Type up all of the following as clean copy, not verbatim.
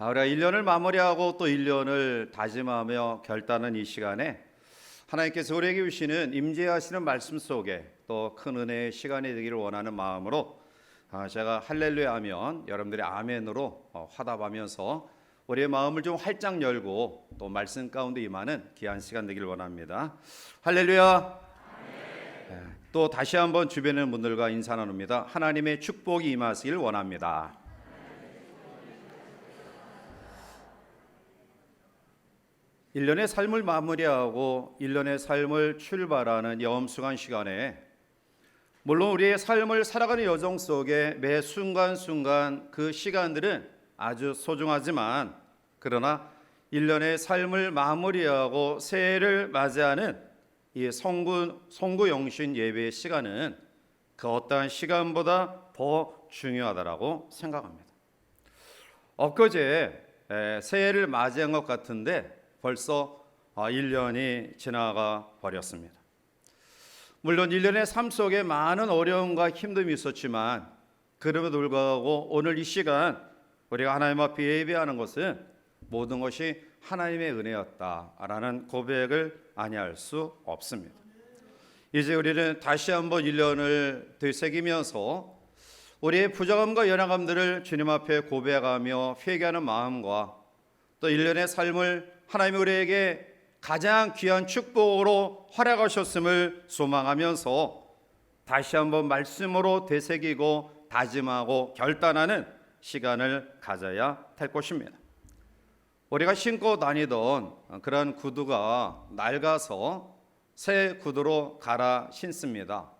우리가 1년을 마무리하고 또 1년을 다짐하며 결단하는 이 시간에 하나님께서 우리에게 주시는 임재하시는 말씀 속에 또 큰 은혜의 시간이 되기를 원하는 마음으로 제가 할렐루야 하면 여러분들이 아멘으로 화답하면서 우리의 마음을 좀 활짝 열고 또 말씀 가운데 임하는 귀한 시간 되기를 원합니다. 할렐루야. 또 다시 한번 주변에 있는 분들과 인사 나눕니다. 하나님의 축복이 임하시길 원합니다. 일년의 삶을 마무리하고 1년의 삶을 출발하는 염수간 시간에 물론 우리의 삶을 살아가는 여정 속에 매 순간순간 그 시간들은 아주 소중하지만 그러나 1년의 삶을 마무리하고 새해를 맞이하는 이 송구 영신 예배의 시간은 그 어떠한 시간보다 더 중요하다라고 생각합니다. 엊그제 새해를 맞이한 것 같은데 벌써 1년이 지나가 버렸습니다. 물론 1년의 삶 속에 많은 어려움과 힘듦이 있었지만 그럼에도 불구하고 오늘 이 시간 우리가 하나님 앞에 예배하는 것은 모든 것이 하나님의 은혜였다라는 고백을 아니할 수 없습니다. 이제 우리는 다시 한번 1년을 되새기면서 우리의 부족함과 연약함들을 주님 앞에 고백하며 회개하는 마음과 또 1년의 삶을 하나님이 우리에게 가장 귀한 축복으로 허락하셨음을 소망하면서 다시 한번 말씀으로 되새기고 다짐하고 결단하는 시간을 가져야 될 것입니다. 우리가 신고 다니던 그런 구두가 낡아서 새 구두로 갈아 신습니다.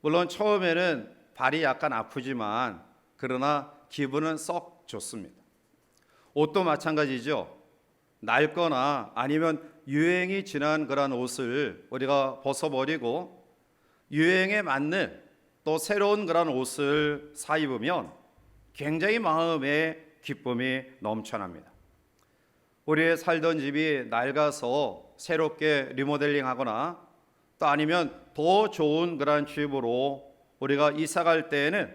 물론 처음에는 발이 약간 아프지만 그러나 기분은 썩 좋습니다. 옷도 마찬가지죠. 낡거나 아니면 유행이 지난 그런 옷을 우리가 벗어버리고 유행에 맞는 또 새로운 그런 옷을 사 입으면 굉장히 마음에 기쁨이 넘쳐납니다. 우리의 살던 집이 낡아서 새롭게 리모델링 하거나 또 아니면 더 좋은 그런 집으로 우리가 이사 갈 때에는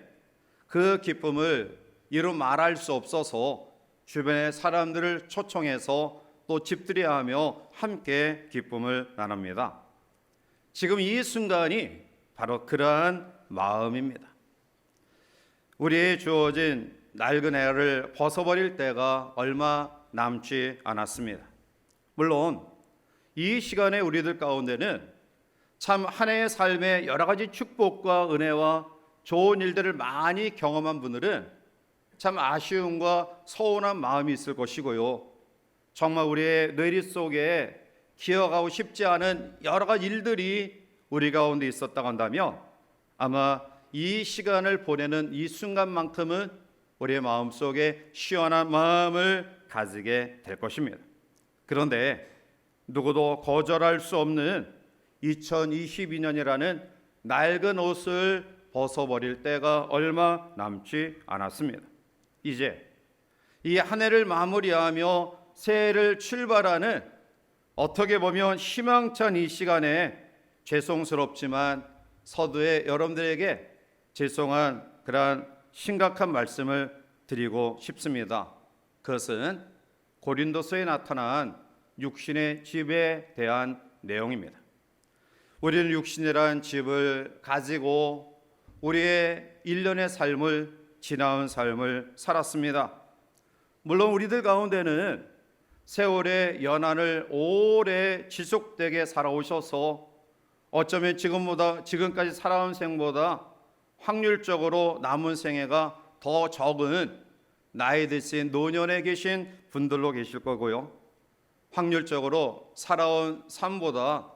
그 기쁨을 이루 말할 수 없어서 주변의 사람들을 초청해서 또 집들이하며 함께 기쁨을 나눕니다. 지금 이 순간이 바로 그러한 마음입니다. 우리의 주어진 낡은 애를 벗어버릴 때가 얼마 남지 않았습니다. 물론 이 시간에 우리들 가운데는 참 한 해의 삶에 여러 가지 축복과 은혜와 좋은 일들을 많이 경험한 분들은 참 아쉬움과 서운한 마음이 있을 것이고요. 정말 우리의 뇌리 속에 기억하고 싶지 않은 여러 가지 일들이 우리 가운데 있었다고 한다면 아마 이 시간을 보내는 이 순간만큼은 우리의 마음속에 시원한 마음을 가지게 될 것입니다. 그런데 누구도 거절할 수 없는 2022년이라는 낡은 옷을 벗어버릴 때가 얼마 남지 않았습니다. 이제 이 한 해를 마무리하며 새해를 출발하는 어떻게 보면 희망찬 이 시간에 죄송스럽지만 서두에 여러분들에게 죄송한 그러한 심각한 말씀을 드리고 싶습니다. 그것은 고린도서에 나타난 육신의 집에 대한 내용입니다. 우리는 육신이란 집을 가지고 우리의 1년의 삶을 지나온 삶을 살았습니다. 물론 우리들 가운데는 세월의 연한을 오래 지속되게 살아오셔서 어쩌면 지금까지 살아온 생보다 확률적으로 남은 생애가 더 적은 나이 드신 노년에 계신 분들로 계실 거고요. 확률적으로 살아온 삶보다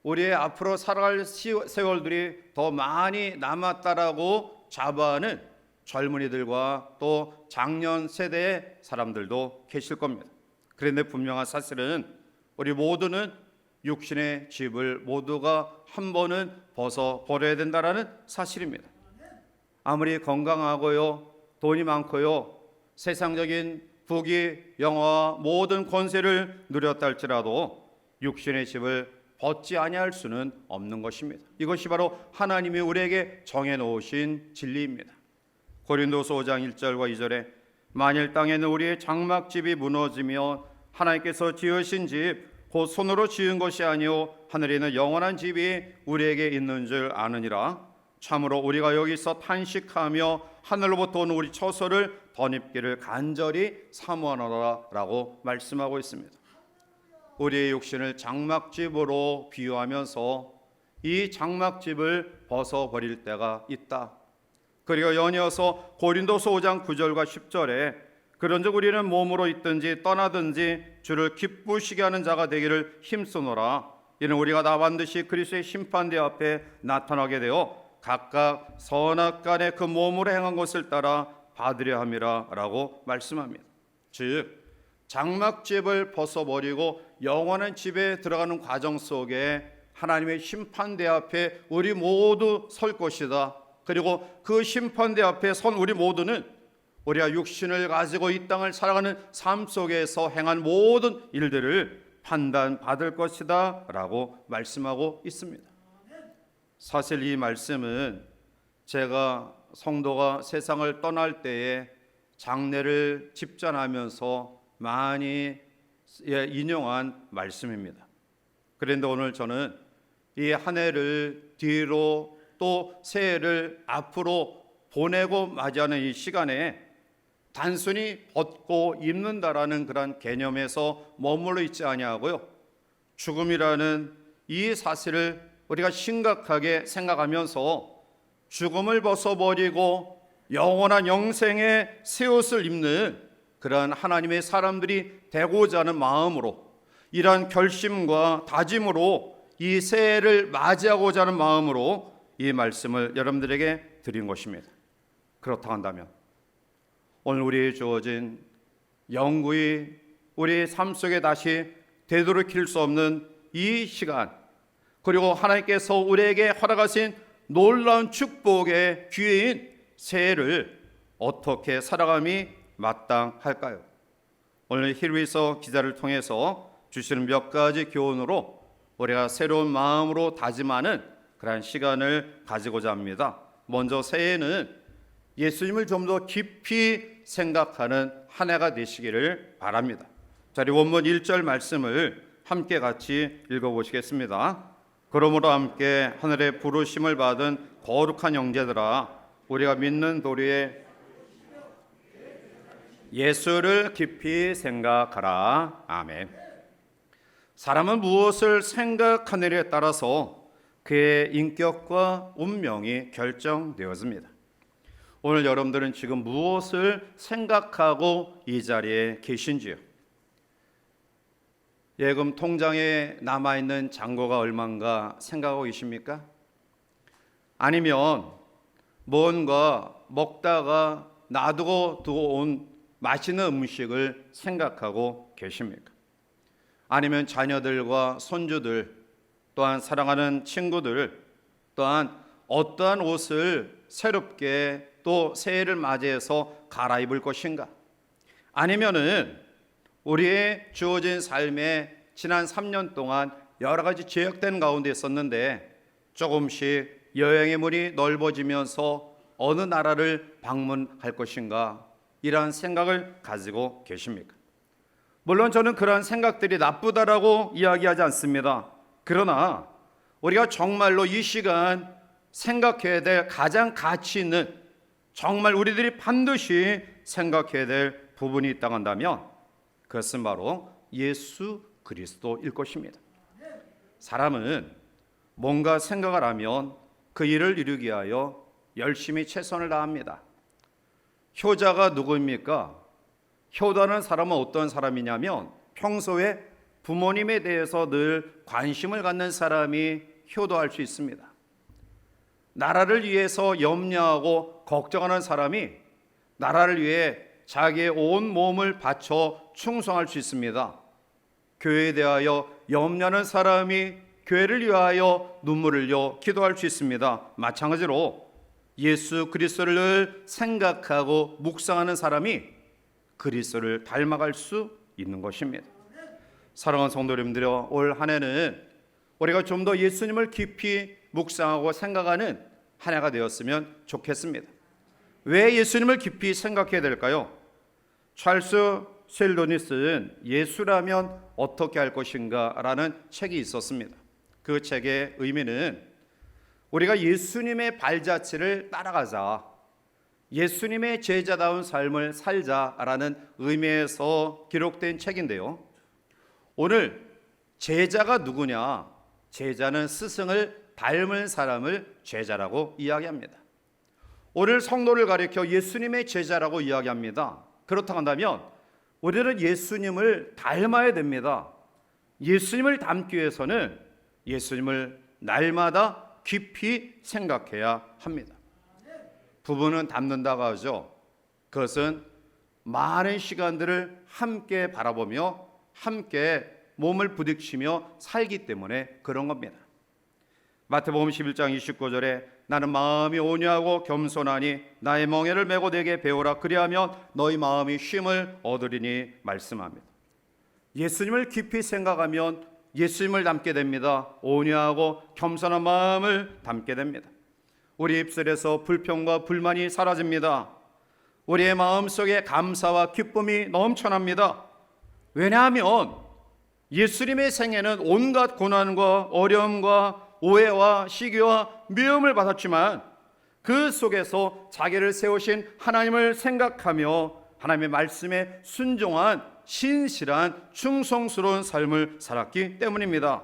우리의 앞으로 살아갈 세월들이 더 많이 남았다라고 자부하는 젊은이들과 또 장년 세대의 사람들도 계실 겁니다. 그런데 분명한 사실은 우리 모두는 육신의 집을 모두가 한 번은 벗어버려야 된다는 사실입니다. 아무리 건강하고요, 돈이 많고요, 세상적인 부귀, 영화와 모든 권세를 누렸다 할지라도 육신의 집을 벗지 아니할 수는 없는 것입니다. 이것이 바로 하나님이 우리에게 정해놓으신 진리입니다. 고린도서 5장 1절과 2절에 만일 땅에 있는 우리의 장막집이 무너지며 하나님께서 지으신 집 곧 손으로 지은 것이 아니요 하늘에 있는 영원한 집이 우리에게 있는 줄 아느니라. 참으로 우리가 여기서 탄식하며 하늘로부터 온 우리 처소를 덧입기를 간절히 사모하노라라고 말씀하고 있습니다. 우리의 육신을 장막집으로 비유하면서 이 장막집을 벗어버릴 때가 있다. 그리고 연이어서 고린도서 5장 9절과 10절에 그런즉 우리는 몸으로 있든지 떠나든지 주를 기쁘시게 하는 자가 되기를 힘쓰노라. 이는 우리가 다 반드시 그리스도의 심판대 앞에 나타나게 되어 각각 선악간에 그 몸으로 행한 것을 따라 받으려 함이라 라고 말씀합니다. 즉 장막집을 벗어버리고 영원한 집에 들어가는 과정 속에 하나님의 심판대 앞에 우리 모두 설 것이다. 그리고 그 심판대 앞에 선 우리 모두는 우리가 육신을 가지고 이 땅을 살아가는 삶 속에서 행한 모든 일들을 판단받을 것이다 라고 말씀하고 있습니다. 사실 이 말씀은 제가 성도가 세상을 떠날 때에 장례를 집전하면서 많이 인용한 말씀입니다. 그런데 오늘 저는 이 한 해를 뒤로 또 새해를 앞으로 보내고 맞이하는 이 시간에 단순히 벗고 입는다라는 그런 개념에서 머물러 있지 아니하고요. 죽음이라는 이 사실을 우리가 심각하게 생각하면서 죽음을 벗어버리고 영원한 영생의 새 옷을 입는 그러한 하나님의 사람들이 되고자 하는 마음으로, 이러한 결심과 다짐으로 이 새해를 맞이하고자 하는 마음으로 이 말씀을 여러분들에게 드린 것입니다. 그렇다 한다면 오늘 우리에 주어진 영구히 우리의 삶 속에 다시 되돌이킬 수 없는 이 시간, 그리고 하나님께서 우리에게 허락하신 놀라운 축복의 기회인 새해를 어떻게 살아감이 마땅할까요? 오늘 히브리서 기자를 통해서 주시는 몇 가지 교훈으로 우리가 새로운 마음으로 다짐하는 그런 시간을 가지고자 합니다. 먼저 새해는 예수님을 좀 더 깊이 생각하는 한 해가 되시기를 바랍니다. 자, 우리 원문 1절 말씀을 함께 같이 읽어보시겠습니다. 그러므로 함께 하늘의 부르심을 받은 거룩한 형제들아, 우리가 믿는 도리에 예수를 깊이 생각하라. 아멘. 사람은 무엇을 생각하느냐에 따라서 그의 인격과 운명이 결정되어집니다. 오늘 여러분들은 지금 무엇을 생각하고 이 자리에 계신지요? 예금 통장에 남아있는 잔고가 얼마인가 생각하고 계십니까? 아니면 뭔가 먹다가 놔두고 두고 온 맛있는 음식을 생각하고 계십니까? 아니면 자녀들과 손주들, 또한 사랑하는 친구들, 또한 어떠한 옷을 새롭게 또 새해를 맞이해서 갈아입을 것인가? 아니면은 우리의 주어진 삶에 지난 3년 동안 여러 가지 제약된 가운데 있었는데 조금씩 여행의 문이 넓어지면서 어느 나라를 방문할 것인가? 이러한 생각을 가지고 계십니까? 물론 저는 그러한 생각들이 나쁘다라고 이야기하지 않습니다. 그러나 우리가 정말로 이 시간 생각해야 될 가장 가치 있는, 정말 우리들이 반드시 생각해야 될 부분이 있다고 한다면 그것은 바로 예수 그리스도일 것입니다. 사람은 뭔가 생각을 하면 그 일을 이루기 위하여 열심히 최선을 다합니다. 효자가 누구입니까? 효자는 사람은 어떤 사람이냐면 평소에 부모님에 대해서 늘 관심을 갖는 사람이 효도할 수 있습니다. 나라를 위해서 염려하고 걱정하는 사람이 나라를 위해 자기의 온 몸을 바쳐 충성할 수 있습니다. 교회에 대하여 염려하는 사람이 교회를 위하여 눈물을 흘려 기도할 수 있습니다. 마찬가지로 예수 그리스도를 생각하고 묵상하는 사람이 그리스도를 닮아갈 수 있는 것입니다. 사랑하는 성도 여러분들, 올 한 해는 우리가 좀 더 예수님을 깊이 묵상하고 생각하는 한 해가 되었으면 좋겠습니다. 왜 예수님을 깊이 생각해야 될까요? 찰스 셀돈이 쓴 예수라면 어떻게 할 것인가 라는 책이 있었습니다. 그 책의 의미는 우리가 예수님의 발자취를 따라가자, 예수님의 제자다운 삶을 살자라는 의미에서 기록된 책인데요. 오늘 제자가 누구냐? 제자는 스승을 닮은 사람을 제자라고 이야기합니다. 오늘 성도를 가리켜 예수님의 제자라고 이야기합니다. 그렇다고 한다면 우리는 예수님을 닮아야 됩니다. 예수님을 닮기 위해서는 예수님을 날마다 깊이 생각해야 합니다. 부부는 닮는다고 하죠. 그것은 많은 시간들을 함께 바라보며 함께 몸을 부딪히며 살기 때문에 그런 겁니다. 마태복음 11장 29절에 나는 마음이 온유하고 겸손하니 나의 멍에를 메고 내게 배우라 그리하면 너희 마음이 쉼을 얻으리니 말씀합니다. 예수님을 깊이 생각하면 예수님을 닮게 됩니다. 온유하고 겸손한 마음을 닮게 됩니다. 우리 입술에서 불평과 불만이 사라집니다. 우리의 마음속에 감사와 기쁨이 넘쳐납니다. 왜냐하면 예수님의 생애는 온갖 고난과 어려움과 오해와 시기와 미움을 받았지만 그 속에서 자기를 세우신 하나님을 생각하며 하나님의 말씀에 순종한 신실한 충성스러운 삶을 살았기 때문입니다.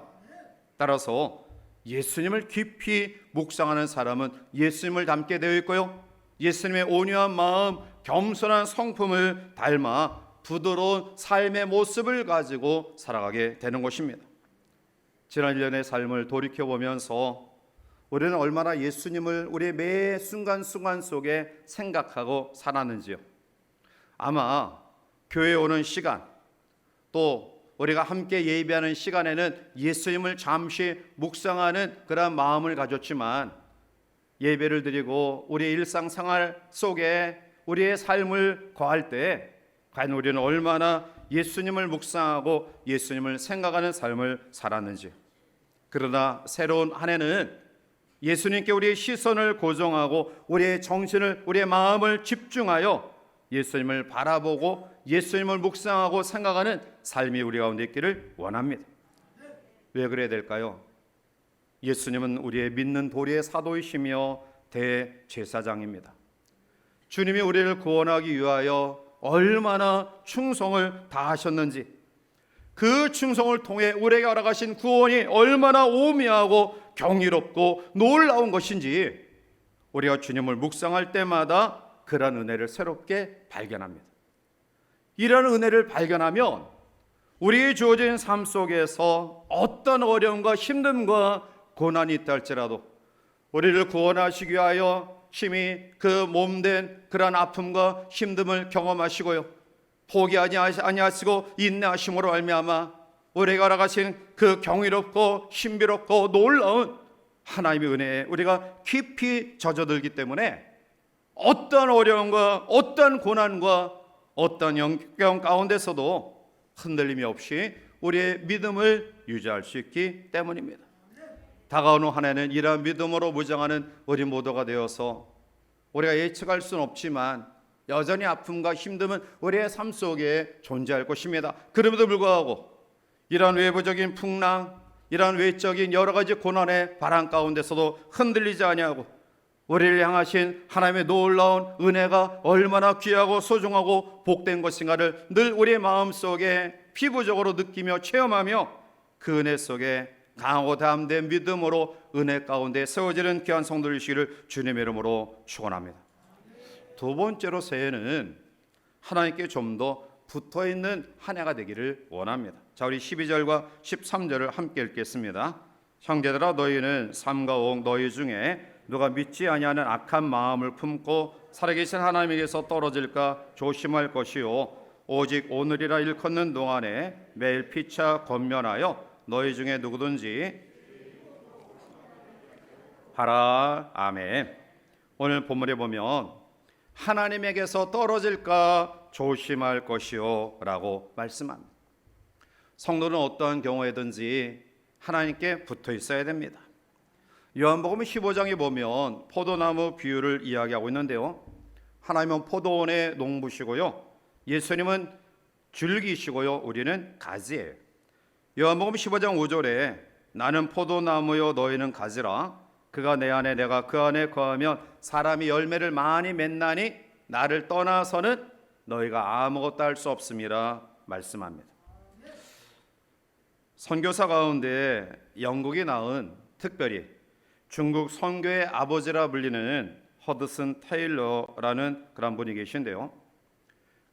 따라서 예수님을 깊이 묵상하는 사람은 예수님을 닮게 되어 있고요, 예수님의 온유한 마음, 겸손한 성품을 닮아 부드러운 삶의 모습을 가지고 살아가게 되는 것입니다. 지난 1년의 삶을 돌이켜보면서 우리는 얼마나 예수님을 우리의 매 순간순간 속에 생각하고 살았는지요. 아마 교회에 오는 시간, 또 우리가 함께 예배하는 시간에는 예수님을 잠시 묵상하는 그런 마음을 가졌지만 예배를 드리고 우리의 일상생활 속에 우리의 삶을 거할 때 과연 우리는 얼마나 예수님을 묵상하고 예수님을 생각하는 삶을 살았는지. 그러나 새로운 한 해는 예수님께 우리의 시선을 고정하고 우리의 정신을, 우리의 마음을 집중하여 예수님을 바라보고 예수님을 묵상하고 생각하는 삶이 우리 가운데 있기를 원합니다. 왜 그래야 될까요? 예수님은 우리의 믿는 도리의 사도이시며 대제사장입니다. 주님이 우리를 구원하기 위하여 얼마나 충성을 다하셨는지, 그 충성을 통해 우리에게 알아가신 구원이 얼마나 오묘하고 경이롭고 놀라운 것인지 우리가 주님을 묵상할 때마다 그런 은혜를 새롭게 발견합니다. 이런 은혜를 발견하면 우리의 주어진 삶 속에서 어떤 어려움과 힘듦과 고난이 있다 할지라도 우리를 구원하시기 위하여 심히 그 몸된 그런 아픔과 힘듦을 경험하시고요, 포기하지 아니하시고 인내하심으로 말미암아 우리가 알아가신 그 경이롭고 신비롭고 놀라운 하나님의 은혜에 우리가 깊이 젖어들기 때문에 어떤 어려움과 어떤 고난과 어떤 역경 가운데서도 흔들림이 없이 우리의 믿음을 유지할 수 있기 때문입니다. 다가오는 한 해는 이러한 믿음으로 무장하는 우리 모두가 되어서 우리가 예측할 수는 없지만 여전히 아픔과 힘듦은 우리의 삶 속에 존재할 것입니다. 그럼에도 불구하고 이러한 외부적인 풍랑, 이러한 외적인 여러 가지 고난의 바람 가운데서도 흔들리지 아니하고 우리를 향하신 하나님의 놀라운 은혜가 얼마나 귀하고 소중하고 복된 것인가를 늘 우리의 마음속에 피부적으로 느끼며 체험하며 그 은혜 속에 강하고 담대한 믿음으로 은혜 가운데 세워지는 귀한 성도들 되시기를 주님의 이름으로 축원합니다. 두 번째로 새해는 하나님께 좀 더 붙어있는 한 해가 되기를 원합니다. 자, 우리 12절과 13절을 함께 읽겠습니다. 형제들아, 너희는 삼가 옥 너희 중에 누가 믿지 아니하는 악한 마음을 품고 살아계신 하나님에게서 떨어질까 조심할 것이요, 오직 오늘이라 일컫는 동안에 매일 피차 권면하여 너희 중에 누구든지 하라. 아멘. 오늘 본문에 보면 하나님에게서 떨어질까 조심할 것이요 라고 말씀합니다. 성도는 어떠한 경우에든지 하나님께 붙어 있어야 됩니다. 요한복음 15장에 보면 포도나무 비유를 이야기하고 있는데요, 하나님은 포도원의 농부시고요, 예수님은 줄기시고요, 우리는 가지예요. 요한복음 15장 5절에 나는 포도나무요 너희는 가지라. 그가 내 안에 내가 그 안에 거하면 사람이 열매를 많이 맺나니 나를 떠나서는 너희가 아무것도 할 수 없음이라 말씀합니다. 선교사 가운데 영국이 낳은, 특별히 중국 선교의 아버지라 불리는 허드슨 테일러라는 그런 분이 계신데요.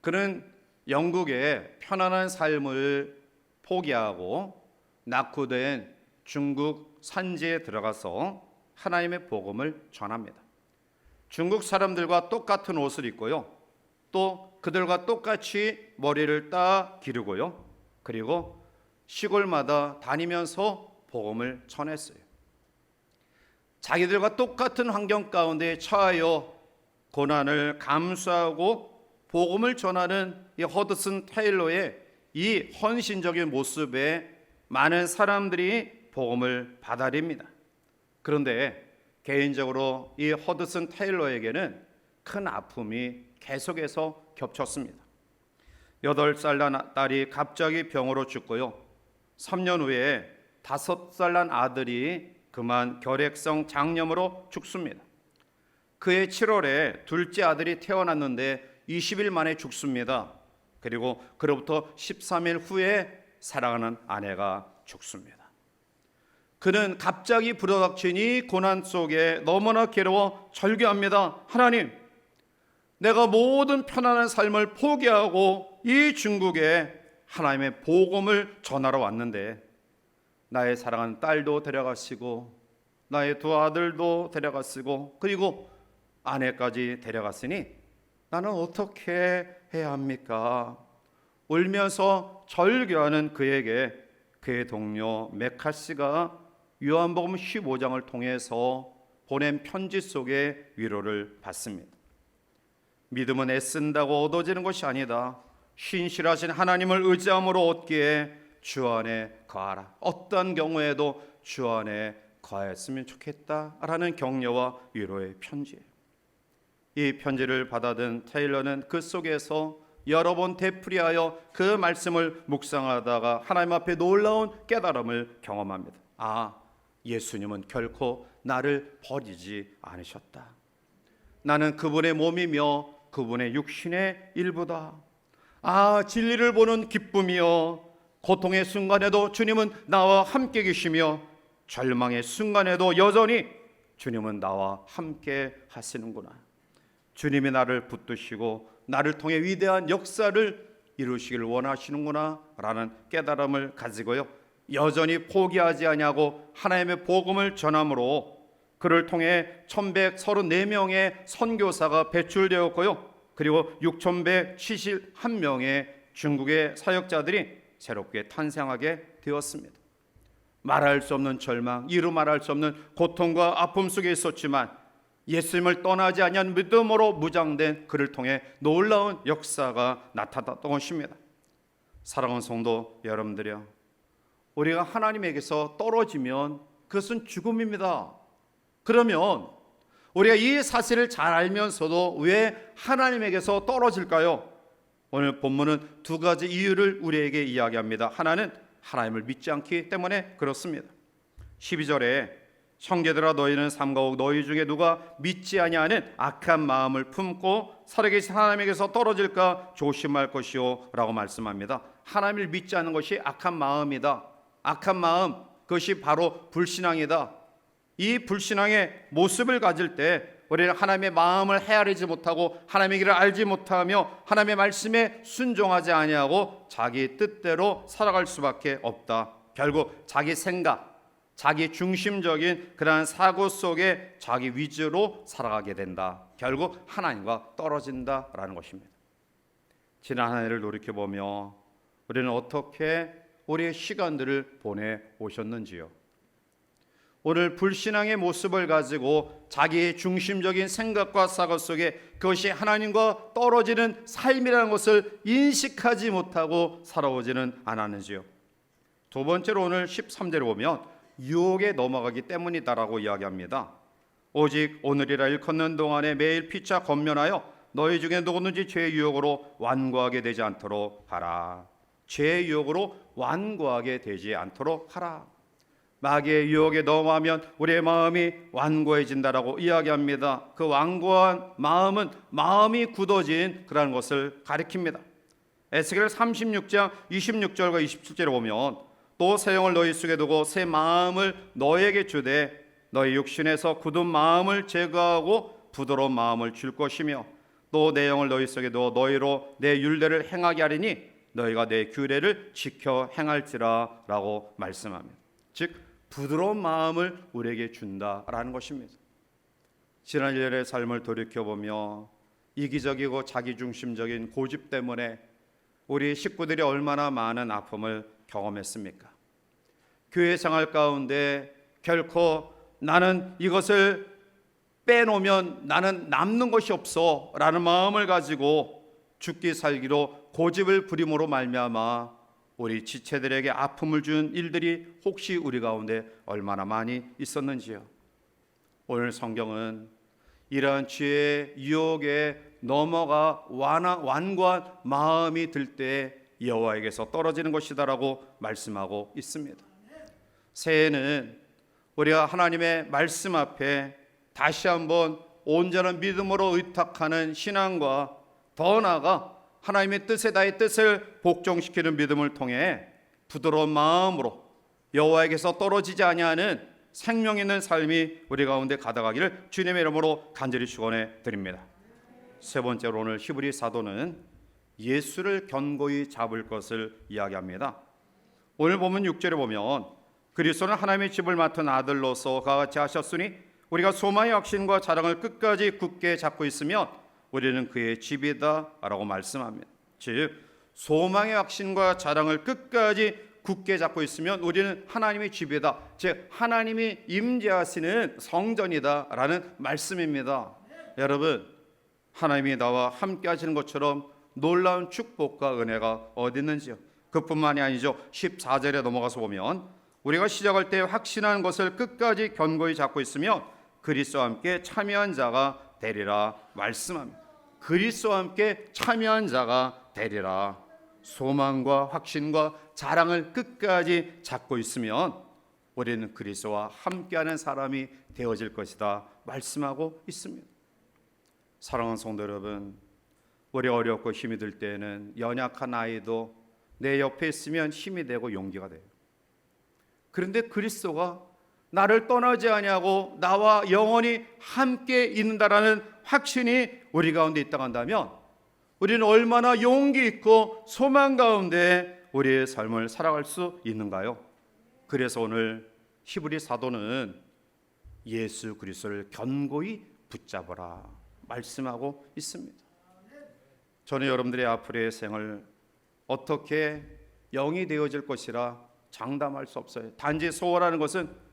그는 영국의 편안한 삶을 포기하고 낙후된 중국 산지에 들어가서 하나님의 복음을 전합니다. 중국 사람들과 똑같은 옷을 입고요, 또 그들과 똑같이 머리를 따 기르고요, 그리고 시골마다 다니면서 복음을 전했어요. 자기들과 똑같은 환경 가운데 처하여 고난을 감수하고 복음을 전하는 이 허드슨 테일러의 이 헌신적인 모습에 많은 사람들이 복음을 받아들입니다. 그런데 개인적으로 이 허드슨 테일러에게는 큰 아픔이 계속해서 겹쳤습니다. 8살 난 딸이 갑자기 병으로 죽고요, 3년 후에 5살 난 아들이 그만 결핵성 장염으로 죽습니다. 그해 7월에 둘째 아들이 태어났는데 20일 만에 죽습니다. 그리고 그로부터 13일 후에 사랑하는 아내가 죽습니다. 그는 갑자기 불어닥친 이 고난 속에 너무나 괴로워 절규합니다. 하나님, 내가 모든 편안한 삶을 포기하고 이 중국에 하나님의 복음을 전하러 왔는데 나의 사랑하는 딸도 데려가시고 나의 두 아들도 데려가시고 그리고 아내까지 데려갔으니 나는 어떻게 해야 합니까? 울면서 절규하는 그에게 그의 동료 메카시가 요한복음 15장을 통해서 보낸 편지 속에 위로를 받습니다. 믿음은 애쓴다고 얻어지는 것이 아니다. 신실하신 하나님을 의지함으로 얻기에 주 안에 거하라. 어떤 경우에도 주 안에 거하였으면 좋겠다라는 격려와 위로의 편지예요. 이 편지를 받아든 테일러는 그 속에서 여러 번 되풀이하여 그 말씀을 묵상하다가 하나님 앞에 놀라운 깨달음을 경험합니다. 아, 예수님은 결코 나를 버리지 않으셨다. 나는 그분의 몸이며 그분의 육신의 일부다. 아, 진리를 보는 기쁨이여, 고통의 순간에도 주님은 나와 함께 계시며 절망의 순간에도 여전히 주님은 나와 함께 하시는구나. 주님이 나를 붙드시고 나를 통해 위대한 역사를 이루시길 원하시는구나 라는 깨달음을 가지고요, 여전히 포기하지 아니하고 하나님의 복음을 전함으로 그를 통해 1134명의 선교사가 배출되었고요, 그리고 6171명의 중국의 사역자들이 새롭게 탄생하게 되었습니다. 말할 수 없는 절망, 이루 말할 수 없는 고통과 아픔 속에 있었지만 예수님을 떠나지 아니한 믿음으로 무장된 그를 통해 놀라운 역사가 나타났던 것입니다. 사랑하는 성도 여러분들이요, 우리가 하나님에게서 떨어지면 그것은 죽음입니다. 그러면 우리가 이 사실을 잘 알면서도 왜 하나님에게서 떨어질까요? 오늘 본문은 두 가지 이유를 우리에게 이야기합니다. 하나는 하나님을 믿지 않기 때문에 그렇습니다. 12절에 형제들아 너희는 삼가오고 너희 중에 누가 믿지 아니하는 악한 마음을 품고 살아계신 하나님에게서 떨어질까 조심할 것이요 라고 말씀합니다. 하나님을 믿지 않는 것이 악한 마음이다. 악한 마음, 그것이 바로 불신앙이다. 이 불신앙의 모습을 가질 때 우리는 하나님의 마음을 헤아리지 못하고 하나님의 길을 알지 못하며 하나님의 말씀에 순종하지 아니하고 자기 뜻대로 살아갈 수밖에 없다. 결국 자기 생각, 자기 중심적인 그러한 사고 속에 자기 위주로 살아가게 된다. 결국 하나님과 떨어진다라는 것입니다. 지난 한 해를 돌이켜보며 우리는 어떻게 우리의 시간들을 보내오셨는지요? 오늘 불신앙의 모습을 가지고 자기의 중심적인 생각과 사고 속에 그것이 하나님과 떨어지는 삶이라는 것을 인식하지 못하고 살아오지는 않았는지요? 두 번째로 오늘 13절에 보면 유혹에 넘어가기 때문이다라고 이야기합니다. 오직 오늘이라 일컫는 동안에 매일 피차 권면하여 너희 중에 누구든지 죄의 유혹으로 완고하게 되지 않도록 하라. 죄의 유혹으로 완고하게 되지 않도록 하라. 마귀의 유혹에 넘어가면 우리의 마음이 완고해진다라고 이야기합니다. 그 완고한 마음은 마음이 굳어진 그런 것을 가리킵니다. 에스겔 36장 26절과 27절에 보면 또 새 영을 너희 속에 두고 새 마음을 너에게 주되 너희 육신에서 굳은 마음을 제거하고 부드러운 마음을 줄 것이며 또 내 영을 너희 속에 두어 너희로 내 율례를 행하게 하리니 너희가 내 규례를 지켜 행할지라 라고 말씀합니다. 즉 부드러운 마음을 우리에게 준다라는 것입니다. 지난 1년의 삶을 돌이켜보며 이기적이고 자기중심적인 고집 때문에 우리 식구들이 얼마나 많은 아픔을 경험했습니까? 교회 생활 가운데 결코 나는 이것을 빼놓으면 나는 남는 것이 없어 라는 마음을 가지고 죽기 살기로 고집을 부림으로 말미암아 우리 지체들에게 아픔을 준 일들이 혹시 우리 가운데 얼마나 많이 있었는지요. 오늘 성경은 이러한 죄의 유혹에 넘어가 완고한 마음이 들 때 여호와에게서 떨어지는 것이다라고 말씀하고 있습니다. 새해에는 우리가 하나님의 말씀 앞에 다시 한번 온전한 믿음으로 의탁하는 신앙과 더 나아가 하나님의 뜻에 나의 뜻을 복종시키는 믿음을 통해 부드러운 마음으로 여호와에게서 떨어지지 아니하는 생명 있는 삶이 우리 가운데 가득하기를 주님의 이름으로 간절히 축원해 드립니다. 세 번째로 오늘 히브리 사도는 예수를 견고히 잡을 것을 이야기합니다. 오늘 보면 6절에 보면 그리스도는 하나님의 집을 맡은 아들로서 그와 같이 하셨으니 우리가 소망의 확신과 자랑을 끝까지 굳게 잡고 있으면 우리는 그의 집이다 라고 말씀합니다. 즉 소망의 확신과 자랑을 끝까지 굳게 잡고 있으면 우리는 하나님의 집이다, 즉 하나님이 임재하시는 성전이다 라는 말씀입니다. 여러분, 하나님이 나와 함께 하시는 것처럼 놀라운 축복과 은혜가 어디 있는지요. 그뿐만이 아니죠. 14절에 넘어가서 보면 우리가 시작할 때 확신한 것을 끝까지 견고히 잡고 있으면 그리스도와 함께 참여한 자가 되리라 말씀합니다. 그리스도와 함께 참여한 자가 되리라. 소망과 확신과 자랑을 끝까지 잡고 있으면 우리는 그리스도와 함께하는 사람이 되어질 것이다 말씀하고 있습니다. 사랑하는 성도 여러분, 우리 어렵고 힘이 들 때에는 연약한 아이도 내 옆에 있으면 힘이 되고 용기가 돼요. 그런데 그리스도가 나를 떠나지 아니하고 나와 영원히 함께 있는다라는 확신이 우리 가운데 있다고 한다면 우리는 얼마나 용기 있고 소망 가운데 우리의 삶을 살아갈 수 있는가요? 그래서 오늘 히브리 사도는 예수 그리스도를 견고히 붙잡으라 말씀하고 있습니다. 저는 여러분들의 앞으로의 생을 어떻게 영이 되어질 것이라 장담할 수 없어요. 단지 소원하는 것은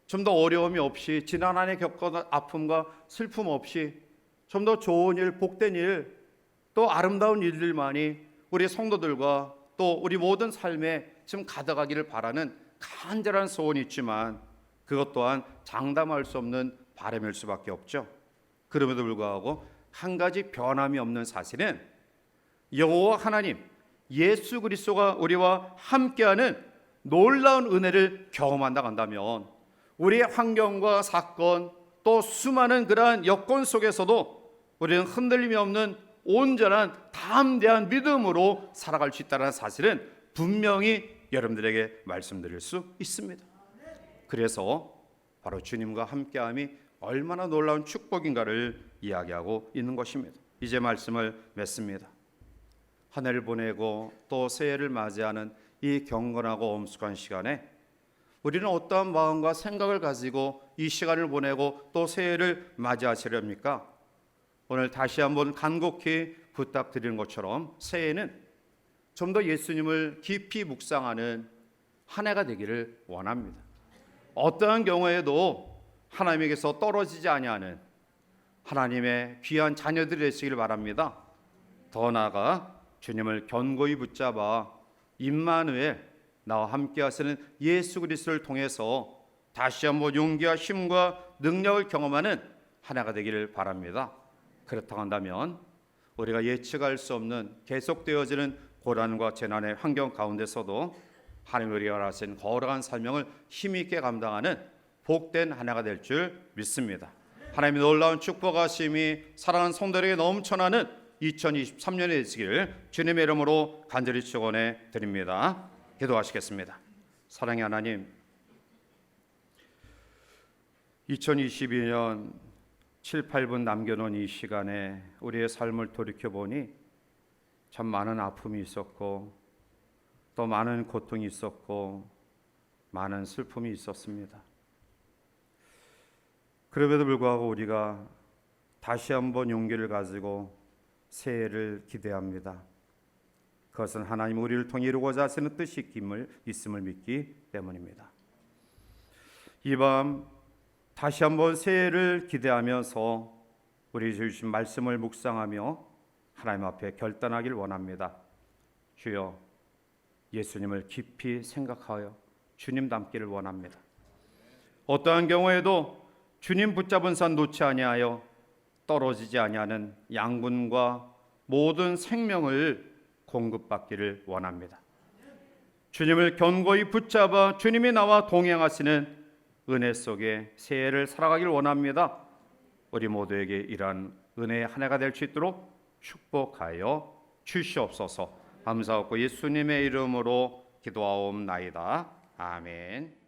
좀 더 어려움이 없이 지난 한 해 겪은 아픔과 슬픔 없이 좀 더 좋은 일, 복된 일, 또 아름다운 일들만이 우리 성도들과 또 우리 모든 삶에 지금 가득하기를 바라는 간절한 소원이 있지만 그것 또한 장담할 수 없는 바람일 수밖에 없죠. 그럼에도 불구하고 한 가지 변함이 없는 사실은 여호와 하나님 예수 그리스도가 우리와 함께하는 놀라운 은혜를 경험한다고 한다면 우리의 환경과 사건 또 수많은 그러한 여건 속에서도 우리는 흔들림이 없는 온전한 담대한 믿음으로 살아갈 수 있다는 사실은 분명히 여러분들에게 말씀드릴 수 있습니다. 그래서 바로 주님과 함께함이 얼마나 놀라운 축복인가를 이야기하고 있는 것입니다. 이제 말씀을 맺습니다. 한 해를 보내고 또 새해를 맞이하는 이 경건하고 엄숙한 시간에 우리는 어떠한 마음과 생각을 가지고 이 시간을 보내고 또 새해를 맞이하시렵니까? 오늘 다시 한번 간곡히 부탁드리는 것처럼 새해는 좀 더 예수님을 깊이 묵상하는 한 해가 되기를 원합니다. 어떠한 경우에도 하나님에게서 떨어지지 아니하는 하나님의 귀한 자녀들이 되시길 바랍니다. 더 나아가 주님을 견고히 붙잡아 임마누엘 나와 함께 하시는 예수 그리스도를 통해서 다시 한번 용기와 힘과 능력을 경험하는 하나가 되기를 바랍니다. 그렇다고 한다면 우리가 예측할 수 없는 계속되어지는 고난과 재난의 환경 가운데서도 하나님 우리가 하신 거룩한 사명을 힘있게 감당하는 복된 한 해가 될 줄 믿습니다. 하나님의 놀라운 축복하심이 사랑하는 성도들에게 넘쳐나는 2023년이 되시길 주님의 이름으로 간절히 축원해 드립니다. 기도하시겠습니다. 사랑의 하나님, 2022년 7, 8분 남겨놓은 이 시간에 우리의 삶을 돌이켜보니 참 많은 아픔이 있었고 또 많은 고통이 있었고 많은 슬픔이 있었습니다. 그럼에도 불구하고 우리가 다시 한번 용기를 가지고 새해를 기대합니다. 그것은 하나님 우리를 통해 이루고자 하시는 뜻이 있음을 믿기 때문입니다. 이 밤 다시 한번 새해를 기대하면서 우리 주신 말씀을 묵상하며 하나님 앞에 결단하길 원합니다. 주여, 예수님을 깊이 생각하여 주님 닮기를 원합니다. 어떠한 경우에도 주님 붙잡은 산 놓지 아니하여 떨어지지 아니하는 양분과 모든 생명을 공급받기를 원합니다. 주님을 견고히 붙잡아 주님이 나와 동행하시는 은혜 속에 새해를 살아가길 원합니다. 우리 모두에게 이러한 은혜의 한 해가 될 수 있도록 축복하여 주시옵소서. 감사하고 예수님의 이름으로 기도하옵나이다. 아멘.